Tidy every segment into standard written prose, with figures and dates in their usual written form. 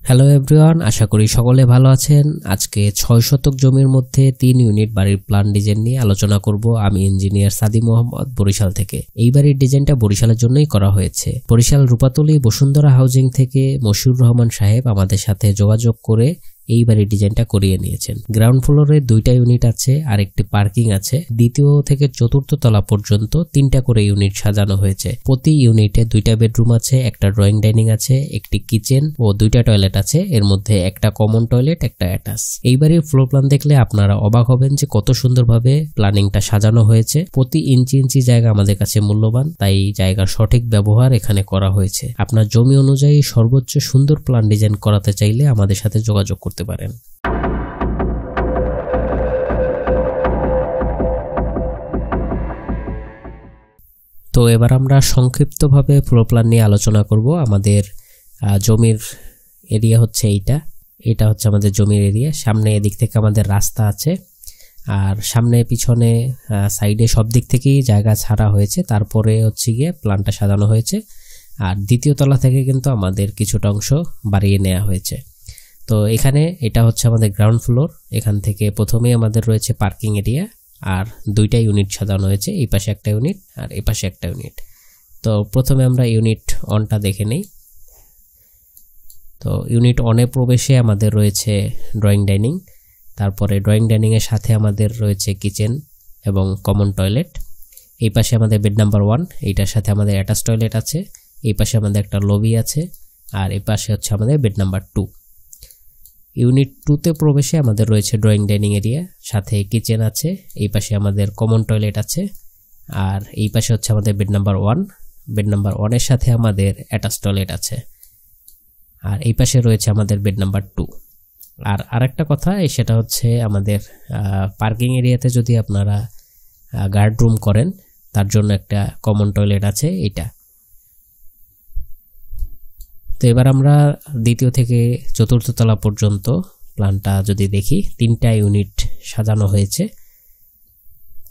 Hello everyone, আশা করি সকলে ভালো আছেন। আজকে 6 শতক জমির মধ্যে 3 ইউনিট বাড়ির প্ল্যান ডিজাইন নিয়ে আলোচনা করব। আমি ইঞ্জিনিয়ার সাদি মোহাম্মদ, বরিশাল থেকে। এই বাড়ির ডিজাইনটা বরিশালের জন্যই করা হয়েছে। বরিশাল রূপাতলী বসুন্ধরা হাউজিং থেকে মশিউর রহমান সাহেব আমাদের সাথে যোগাযোগ করে এই বাড়ির ডিজাইনটা করিয়ে নিয়েছেন। গ্রাউন্ড ফ্লোরে 2টা ইউনিট আছে আর একটি পার্কিং আছে। দ্বিতীয় থেকে চতুর্থ তলা পর্যন্ত 3টা করে ইউনিট সাজানো হয়েছে। প্রতি ইউনিটে 2টা বেডরুম আছে, একটা ড্রয়িং ডাইনিং আছে, একটি কিচেন ও 2টা টয়লেট আছে। এর মধ্যে একটা কমন টয়লেট, একটা অ্যাটাচ। এই বাড়ির ফ্লোর প্ল্যান দেখলে আপনারা অবাক হবেন যে কত সুন্দরভাবে প্ল্যানিংটা সাজানো হয়েছে। প্রতি ইঞ্চি জায়গা আমাদের কাছে মূল্যবান, তাই জায়গার সঠিক ব্যবহার এখানে করা হয়েছে। আপনার জমি অনুযায়ী সর্বোচ্চ সুন্দর প্ল্যান ডিজাইন করাতে চাইলে আমাদের সাথে যোগাযোগ করতে পারেন। তো এবার আমরা সংক্ষিপ্তভাবে ফ্লোর প্ল্যান নিয়ে আলোচনা করব। আমাদের জমির এরিয়া হচ্ছে এটা হচ্ছে আমাদের জমির এরিয়া। সামনে এদিক থেকে আমাদের রাস্তা আছে, আর সামনে পিছনে সাইডে সব দিক থেকেই জায়গা ছাড়া হয়েছে। তারপরে হচ্ছে গিয়ে প্ল্যানটা সাজানো হয়েছে। আর দ্বিতীয় তলা থেকে কিন্তু আমাদের কিছুটা অংশ বাড়িয়ে নেওয়া হয়েছে। তো এখানে এটা হচ্ছে আমাদের গ্রাউন্ড ফ্লোর। এখান থেকে প্রথমেই আমাদের রয়েছে পার্কিং এরিয়া, আর 2টা ইউনিট সাজানো হয়েছে। এই পাশে একটা ইউনিট আর এই পাশে একটা ইউনিট। তো প্রথমে আমরা ইউনিট 1টা দেখে নেই। তো ইউনিট 1-এ প্রবেশে আমাদের রয়েছে ড্রয়িং ডাইনিং। তারপরে ড্রয়িং ডাইনিংয়ের সাথে আমাদের রয়েছে কিচেন এবং কমন টয়লেট। এই পাশে আমাদের বেড নাম্বার 1, এইটার সাথে আমাদের অ্যাটাচ টয়লেট আছে। এই পাশে আমাদের একটা লবি আছে, আর এই পাশে হচ্ছে আমাদের বেড নাম্বার 2। ইউনিট 2-তে প্রবেশে আমাদের রয়েছে ড্রয়িং ডাইনিং এরিয়া, সাথে কিচেন আছে। এই পাশে আমাদের কমন টয়লেট আছে, আর এই পাশে হচ্ছে আমাদের বেড নাম্বার 1। বেড নাম্বার 1-এর সাথে আমাদের অ্যাটাচ টয়লেট আছে, আর এই পাশে রয়েছে আমাদের বেড নাম্বার 2। আর আরেকটা কথা, সেটা হচ্ছে আমাদের পার্কিং এরিয়াতে যদি আপনারা গার্ড রুম করেন, তার জন্য একটা কমন টয়লেট আছে এইটা। তো এবার আমরা দ্বিতীয় থেকে চতুর্থ তলা পর্যন্ত প্ল্যানটা যদি দেখি, 3টা ইউনিট সাজানো হয়েছে।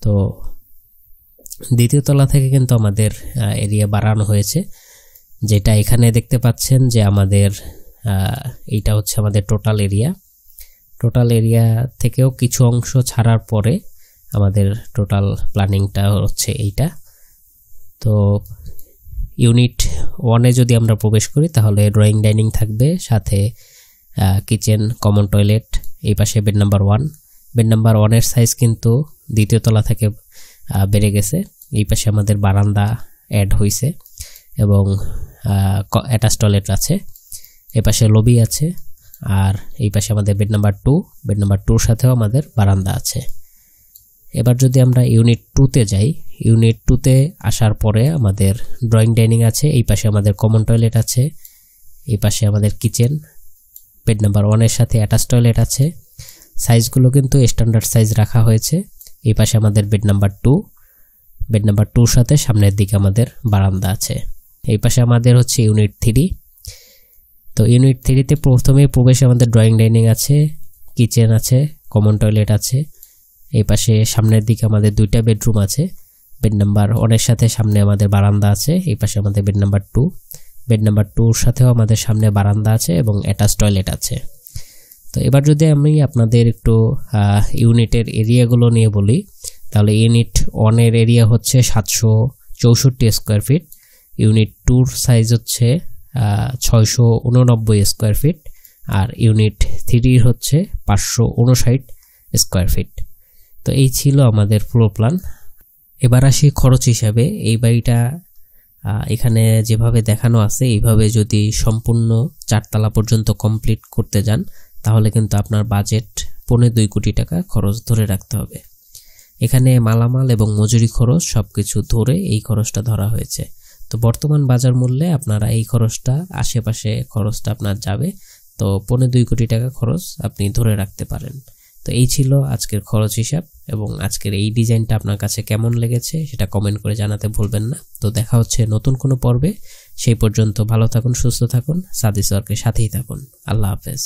তো দ্বিতীয় তলা থেকে কিন্তু আমাদের এরিয়া বাড়ানো হয়েছে, যেটা এখানে দেখতে পাচ্ছেন যে আমাদের এইটা হচ্ছে আমাদের টোটাল এরিয়া। টোটাল এরিয়া থেকেও কিছু অংশ ছাড়ার পরে আমাদের টোটাল প্ল্যানিংটা হচ্ছে এইটা। তো ইউনিট 1-এ যদি আমরা প্রবেশ করি, তাহলে ড্রয়িং ডাইনিং থাকবে, সাথে কিচেন, কমন টয়লেট। এই পাশে বেড নাম্বার 1। বেড নাম্বার 1-এর সাইজ কিন্তু দ্বিতীয় তলা থেকে বেড়ে গেছে। এই পাশে আমাদের বারান্দা অ্যাড হয়েছে এবং অ্যাটাচ টয়লেট আছে। এই পাশে লবি আছে, আর এই পাশে আমাদের বেড নাম্বার 2। বেড নাম্বার 2-র সাথেও আমাদের বারান্দা আছে। এবার যদি আমরা ইউনিট 2-তে যাই, ইউনিট 2-তে আসার পরে আমাদের ড্রয়িং ডাইনিং আছে। এই পাশে আমাদের কমন টয়লেট আছে, এই পাশে আমাদের কিচেন, বেড নাম্বার 1-এর সাথে অ্যাটাচ টয়লেট আছে। সাইজগুলো কিন্তু স্ট্যান্ডার্ড সাইজ রাখা হয়েছে। এই পাশে আমাদের বেড নাম্বার 2। বেড নাম্বার 2-র সাথে সামনের দিকে আমাদের বারান্দা আছে। এই পাশে আমাদের হচ্ছে ইউনিট 3। তো ইউনিট 3-তে প্রথমেই প্রবেশে আমাদের ড্রয়িং ডাইনিং আছে, কিচেন আছে, কমন টয়লেট আছে। এই পাশে সামনের দিকে আমাদের 2টা বেডরুম আছে। বেড নাম্বার 1-এর সাথে সামনে আমাদের বারান্দা আছে। এই পাশে আমাদের বেড নাম্বার 2। বেড নাম্বার 2-র সাথেও আমাদের সামনে বারান্দা আছে এবং অ্যাটাচ টয়লেট আছে। তো এবার যদি আমি আপনাদের একটু ইউনিটের এরিয়াগুলো নিয়ে বলি, তাহলে ইউনিট 1-এর এরিয়া হচ্ছে 764 স্কোয়ার ফিট। ইউনিট 2-র সাইজ হচ্ছে 689 স্কোয়ার ফিট, আর ইউনিট 3-র হচ্ছে 559 স্কোয়ার ফিট। তো এই ছিল আমাদের ফ্লোর প্ল্যান। এবার আসি খরচ হিসাবে। এই বাড়িটা এখানে যেভাবে দেখানো আছে, এইভাবে যদি সম্পূর্ণ 4 তলা পর্যন্ত কমপ্লিট করতে যান, তাহলে কিন্তু আপনার বাজেট 2.25 কোটি টাকা খরচ ধরে রাখতে হবে। এখানে মালামাল এবং মজুরি খরচ সবকিছু ধরে এই খরচটা ধরা হয়েছে। তো বর্তমান বাজার মূল্যে আপনারা এই খরচটা, আশেপাশে খরচটা আপনার যাবে। তো 2.25 কোটি টাকা খরচ আপনি ধরে রাখতে পারেন। তো এই ছিল আজকের খরচ হিসাব, এবং আজকের এই ডিজাইনটা আপনার কাছে কেমন লেগেছে সেটা কমেন্ট করে জানাতে ভুলবেন না। তো দেখা হচ্ছে নতুন কোনো পর্বে। সেই পর্যন্ত ভালো থাকুন, সুস্থ থাকুন, সাদি সরকারের সাথেই থাকুন। আল্লাহ হাফেজ।